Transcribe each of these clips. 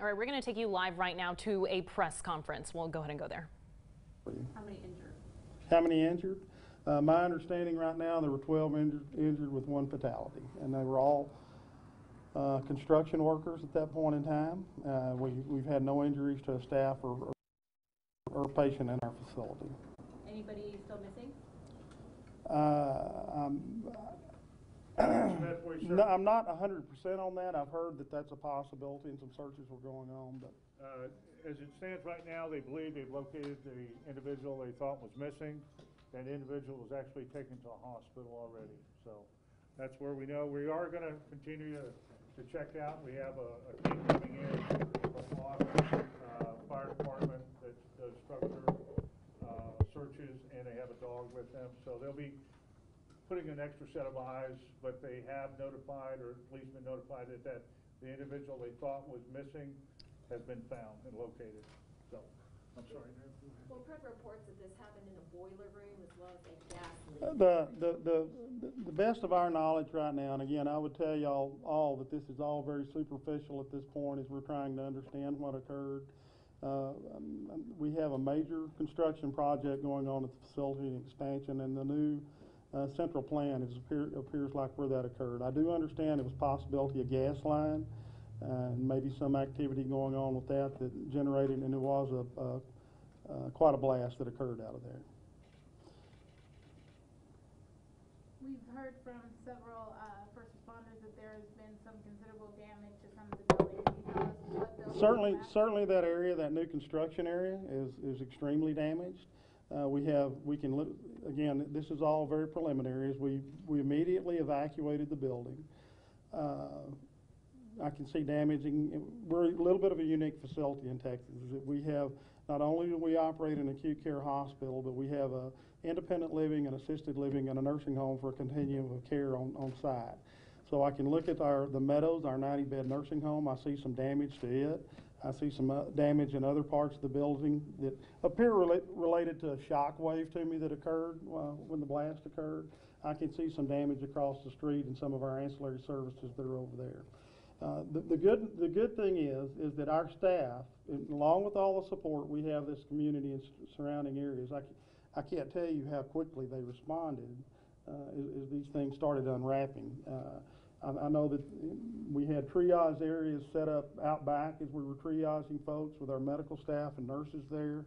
All right, we're going to take you live right now to a press conference. We'll go ahead and go there. How many injured? How many injured? My understanding right now, there were 12 injured with 1 fatality, and they were all construction workers at that point in time. We've had no injuries to staff or patient in our facility. Anybody still missing? No, I'm not 100% on that. I've heard that that's a possibility, and some searches were going on. But as it stands right now, they believe they've located the individual they thought was missing. That individual was actually taken to a hospital already. So that's where we know. We are going to continue to check out. We have a team coming in from Austin Fire Department that does structure searches, and they have a dog with them. So they'll be putting an extra set of eyes, but they have notified, or at least been notified, that the individual they thought was missing has been found and located. So, I'm sorry. Well, Craig reports that this happened in a boiler room as well as a gas leak. The best of our knowledge right now, and again, I would tell y'all all that this is all very superficial at this point as we're trying to understand what occurred. We have a major construction project going on at the facility, and expansion, and the new central plan appears like where that occurred. I do understand it was possibility of gas line and maybe some activity going on with that generated, and it was quite a blast that occurred out of there. We've heard from several first responders that there has been some considerable damage to some of the buildings. Can you tell us what buildings? Certainly that area, that new construction area, is extremely damaged. Again, this is all very preliminary. As we immediately evacuated the building. I can see damaging. We're a little bit of a unique facility in Texas. We have, not only do we operate an acute care hospital, but we have a independent living and assisted living and a nursing home for a continuum of care on site. So I can look at the Meadows, our 90-bed nursing home. I see some damage to it. I see some damage in other parts of the building that appear related to a shock wave to me that occurred when the blast occurred. I can see some damage across the street in some of our ancillary services that are over there. The good thing is that our staff, along with all the support we have this community and surrounding areas, I can't tell you how quickly they responded as these things started unwrapping. I know that we had triage areas set up out back as we were triaging folks with our medical staff and nurses there,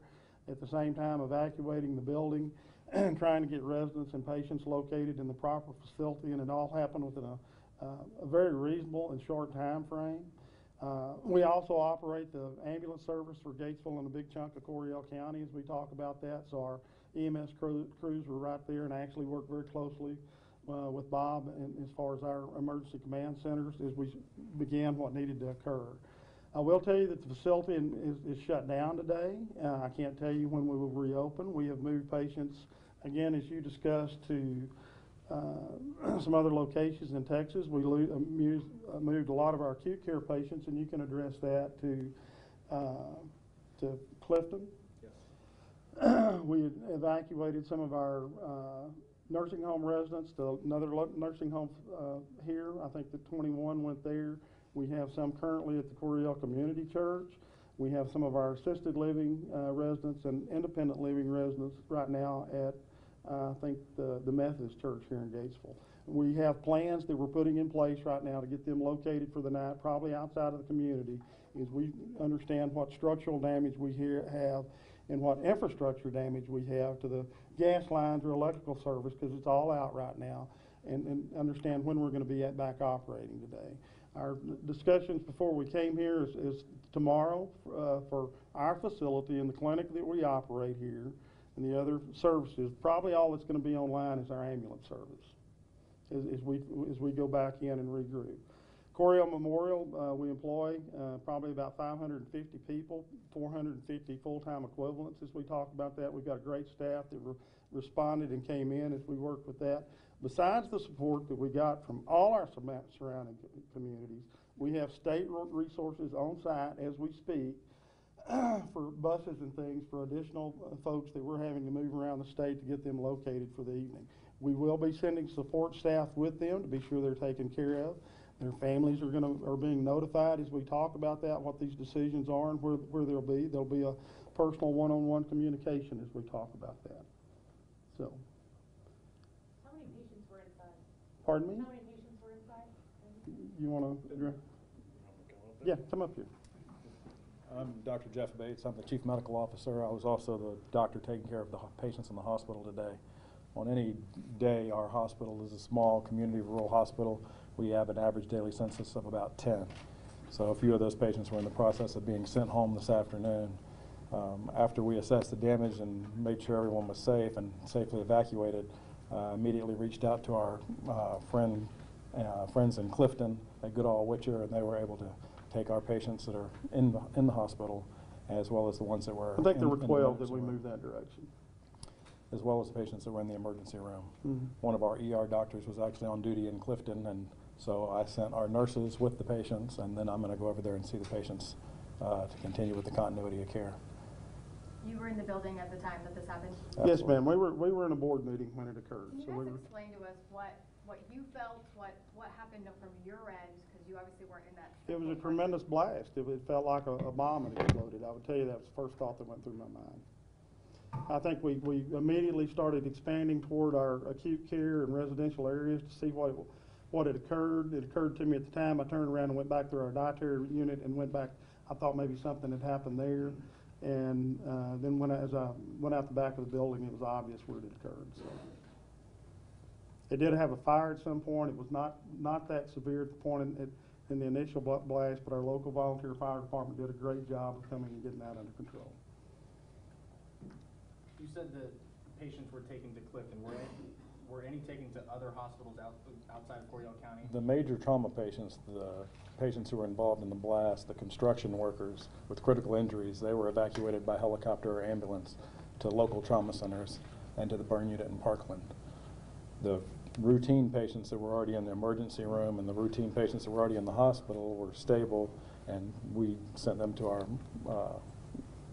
at the same time evacuating the building and trying to get residents and patients located in the proper facility, and it all happened within a very reasonable and short time frame. We also operate the ambulance service for Gatesville and a big chunk of Coryell County as we talk about that, so our EMS crews were right there and actually worked very closely with Bob and as far as our emergency command centers as we began what needed to occur. I will tell you that the facility is shut down today. I can't tell you when we will reopen. We have moved patients, again, as you discussed, to some other locations in Texas. We moved a lot of our acute care patients, and you can address that to Clifton. Yes. We evacuated some of our nursing home residents to another nursing home here. I think the 21 went there. We have some currently at the Coryell Community Church. We have some of our assisted living residents and independent living residents right now at I think the Methodist Church here in Gatesville. We have plans that we're putting in place right now to get them located for the night, probably outside of the community, as we understand what structural damage we have and what infrastructure damage we have to the gas lines or electrical service, because it's all out right now, and understand when we're going to be back operating today. Our discussions before we came here is tomorrow for our facility and the clinic that we operate here and the other services. Probably all that's going to be online is our ambulance service as we go back in and regroup. Coryell Memorial, we employ probably about 550 people, 450 full-time equivalents as we talk about that. We've got a great staff that responded and came in as we worked with that. Besides the support that we got from all our surrounding communities, we have state resources on site as we speak for buses and things for additional folks that we're having to move around the state to get them located for the evening. We will be sending support staff with them to be sure they're taken care of. Their families are being notified as we talk about that, what these decisions are and where they'll be. There'll be a personal one-on-one communication as we talk about that. So, How many patients were inside? pardon me? How many patients were inside? You want to address? Yeah, come up here. I'm Dr. Jeff Bates. I'm the Chief Medical Officer. I was also the doctor taking care of the patients in the hospital today. On any day, our hospital is a small community rural hospital. We have an average daily census of about 10. So a few of those patients were in the process of being sent home this afternoon. After we assessed the damage and made sure everyone was safe and safely evacuated, immediately reached out to our friends in Clifton at Goodall Witcher, and they were able to take our patients that are in the hospital, as well as the ones that were I think there were in the 12 that emergency we room, moved that direction. as well as the patients that were in the emergency room. Mhm. One of our ER doctors was actually on duty in Clifton, and so I sent our nurses with the patients, and then I'm going to go over there and see the patients to continue with the continuity of care. You were in the building at the time that this happened? Yes, Absolutely. ma'am. We were in a board meeting when it occurred. Can you So guys we were, explain to us what you felt, what happened from your end, because you obviously weren't in that? it was a tremendous blast. It felt like a bomb had exploded. I would tell you that was the first thought that went through my mind. I think we immediately started expanding toward our acute care and residential areas to see what had occurred. It occurred to me at the time. I turned around and went back through our dietary unit and went back. I thought maybe something had happened there. And then as I went out the back of the building, it was obvious where it had occurred. So. It did have a fire at some point. It was not that severe at the point in the initial blast, but our local volunteer fire department did a great job of coming and getting that under control. You said that patients were taken to Clifton. Were any taken to other hospitals outside of Cordell County? The major trauma patients, the patients who were involved in the blast, the construction workers with critical injuries, they were evacuated by helicopter or ambulance to local trauma centers and to the burn unit in Parkland. The routine patients that were already in the emergency room and the routine patients that were already in the hospital were stable, and we sent them to our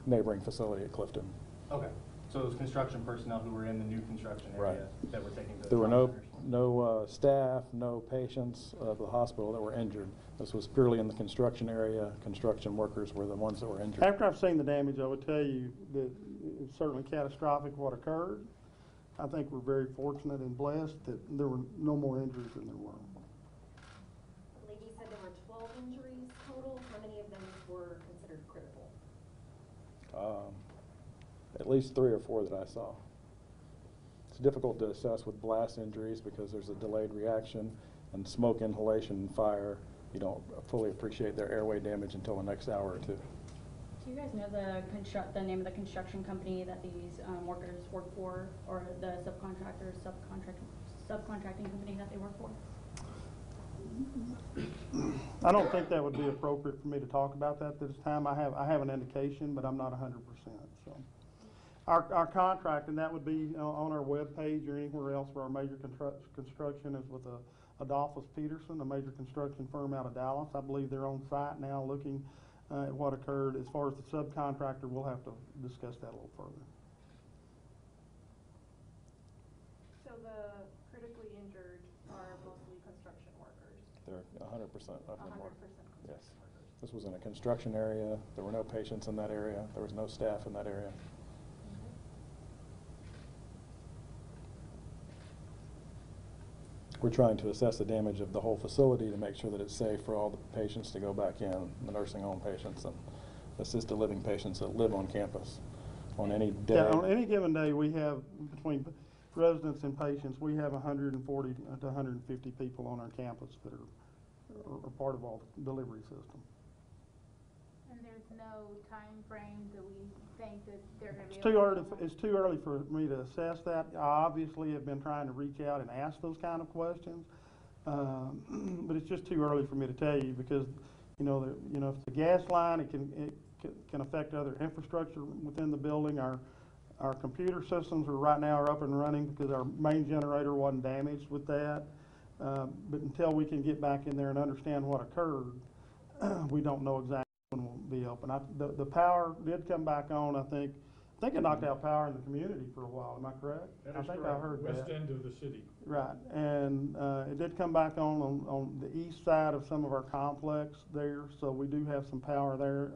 neighboring facility at Clifton. Okay. So it was construction personnel who were in the new construction area that were taken to the There were trauma no centers? staff, no patients of the hospital that were injured. This was purely in the construction area. Construction workers were the ones that were injured. After I've seen the damage, I would tell you that it's certainly catastrophic what occurred. I think we're very fortunate and blessed that there were no more injuries than there were. The lady said there were 12 injuries total. How many of them were considered critical? At least 3 or 4 that I saw. It's difficult to assess with blast injuries because there's a delayed reaction, and smoke inhalation and fire, you don't fully appreciate their airway damage until the next hour or two. Do you guys know the name of the construction company that these workers work for, or the subcontracting company that they work for? I don't think that would be appropriate for me to talk about that this time. I have an indication, but I'm not 100%. So, our contract, and that would be on our webpage or anywhere else where our major construction is with Adolphus Peterson, a major construction firm out of Dallas. I believe they're on site now looking at what occurred. As far as the subcontractor, we'll have to discuss that a little further. So the critically injured are mostly construction workers? They're 100% of them were. 100% Yes. This was in a construction area. There were no patients in that area. There was no staff in that area. We're trying to assess the damage of the whole facility to make sure that it's safe for all the patients to go back in, the nursing home patients and assisted living patients that live on campus. On any day. Yeah, on any given day, we have between residents and patients, we have 140 to 150 people on our campus that are part of our delivery system. And there's no time frame that we think that they're going to be It's too early for me to assess that. I obviously have been trying to reach out and ask those kind of questions, but it's just too early for me to tell you because, if it's a gas line, it can affect other infrastructure within the building. Our computer systems right now are up and running because our main generator wasn't damaged with that. But until we can get back in there and understand what occurred, we don't know exactly when we'll be open. The power did come back on. I think think it knocked out power in the community for a while, am I correct? That I is think correct. I heard that. West end of the city. Right, and it did come back on the east side of some of our complex there, so we do have some power there,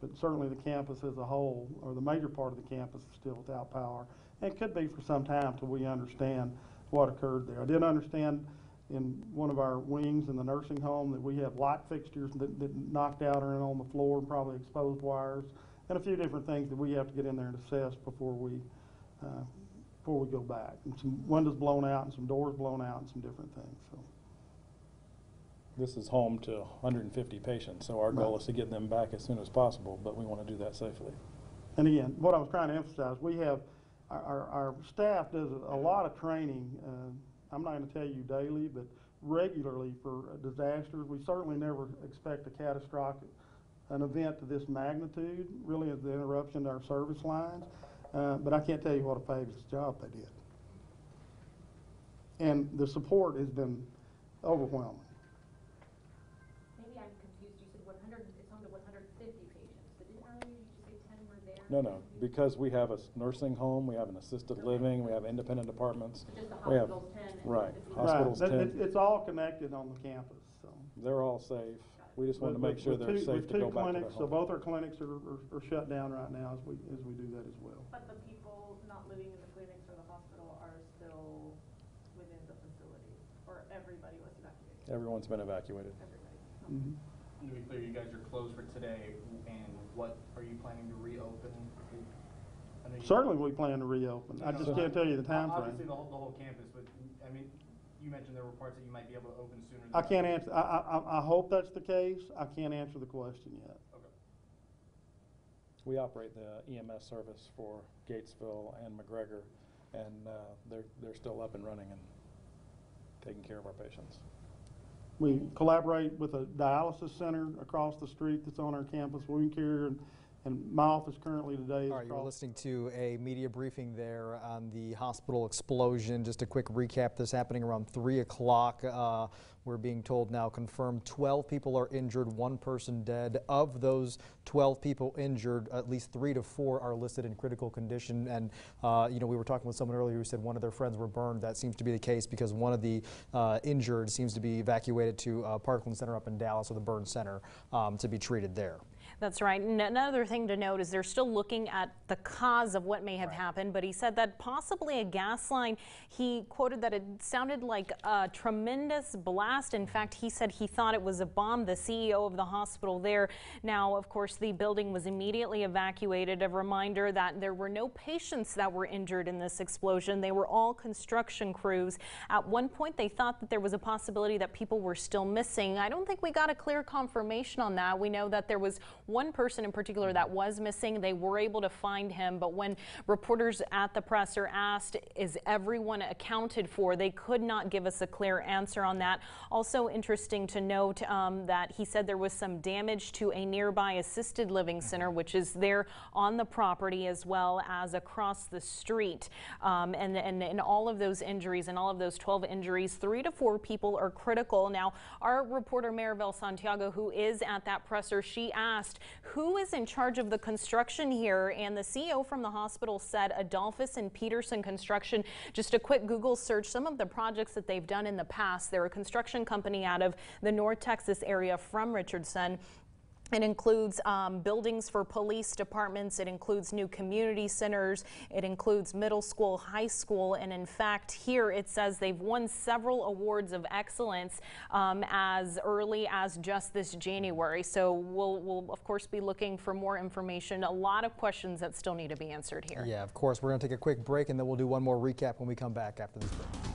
but certainly the campus as a whole, or the major part of the campus is still without power. And it could be for some time till we understand what occurred there. I did understand in one of our wings in the nursing home that we have light fixtures that knocked out or on the floor, and probably exposed wires, and a few different things that we have to get in there and assess before we go back. And some windows blown out and some doors blown out and some different things. So. This is home to 150 patients, so our goal is to get them back as soon as possible, but we want to do that safely. And again, what I was trying to emphasize, we have, our staff does a lot of training. I'm not going to tell you daily, but regularly for disasters. We certainly never expect a catastrophic, an event to this magnitude, really as the interruption to our service lines. But I can't tell you what a fabulous job they did. And the support has been overwhelming. Maybe I'm confused. You said 100, it's home to 150 patients, but didn't earlier you just say 10 were there? No, because we have a nursing home, we have an assisted living, we have independent apartments. Just the We have- hospital's 10 and Right, the hospitals Right. 10. It's all connected on the campus. So. They're all safe. We just want to With- make sure with they're two- safe with to go two back to their clinics, so home. both our clinics are shut down right now as we do that as well. But the people not living in the clinics or the hospital are still within the facility, or everybody was evacuated? Everyone's been evacuated. Everybody. Mm-hmm. And to be clear, you guys are closed for today, and what are you planning to reopen? I know you- Certainly we plan to reopen. I just can't tell you the time Obviously, frame. the whole campus, but, I mean, you mentioned there were parts that you might be able to open sooner than I can't others. answer, I hope that's the case. I can't answer the question yet. Okay. We operate the EMS service for Gatesville and McGregor, and they're still up and running and taking care of our patients. We collaborate with a dialysis center across the street that's on our campus, wound care, and my office currently today is All right, you're across. listening to a media briefing there on the hospital explosion. Just a quick recap, this happening around 3 o'clock. We're being told now confirmed 12 people are injured, 1 person dead. Of those 12 people injured, at least 3 to 4 are listed in critical condition. And you know, we were talking with someone earlier who said one of their friends were burned. That seems to be the case because one of the injured seems to be evacuated to Parkland Center up in Dallas, or the burn center, to be treated there. That's right. And another thing to note is they're still looking at the cause of what may have happened, but he said that possibly a gas line. He quoted that it sounded like a tremendous blast. In fact, he said he thought it was a bomb, the CEO of the hospital there. Now, of course, the building was immediately evacuated. A reminder that there were no patients that were injured in this explosion. They were all construction crews. At one point, they thought that there was a possibility that people were still missing. I don't think we got a clear confirmation on that. We know that there was one person in particular that was missing. They were able to find him, but when reporters at the presser asked, is everyone accounted for, they could not give us a clear answer on that. Also interesting to note that he said there was some damage to a nearby assisted living center, which is there on the property as well as across the street. And all of those injuries, and all of those 12 injuries, 3 to 4 people are critical. Now, our reporter Maribel Santiago, who is at that presser, she asked, who is in charge of the construction here? And the CEO from the hospital said Adolphus and Peterson Construction. Just a quick Google search, some of the projects that they've done in the past. They're a construction company out of the North Texas area from Richardson. It includes buildings for police departments. It includes new community centers. It includes middle school, high school. And in fact, here it says they've won several awards of excellence as early as just this January. So we'll of course be looking for more information. A lot of questions that still need to be answered here. Yeah, of course. We're going to take a quick break, and then we'll do one more recap when we come back after this break.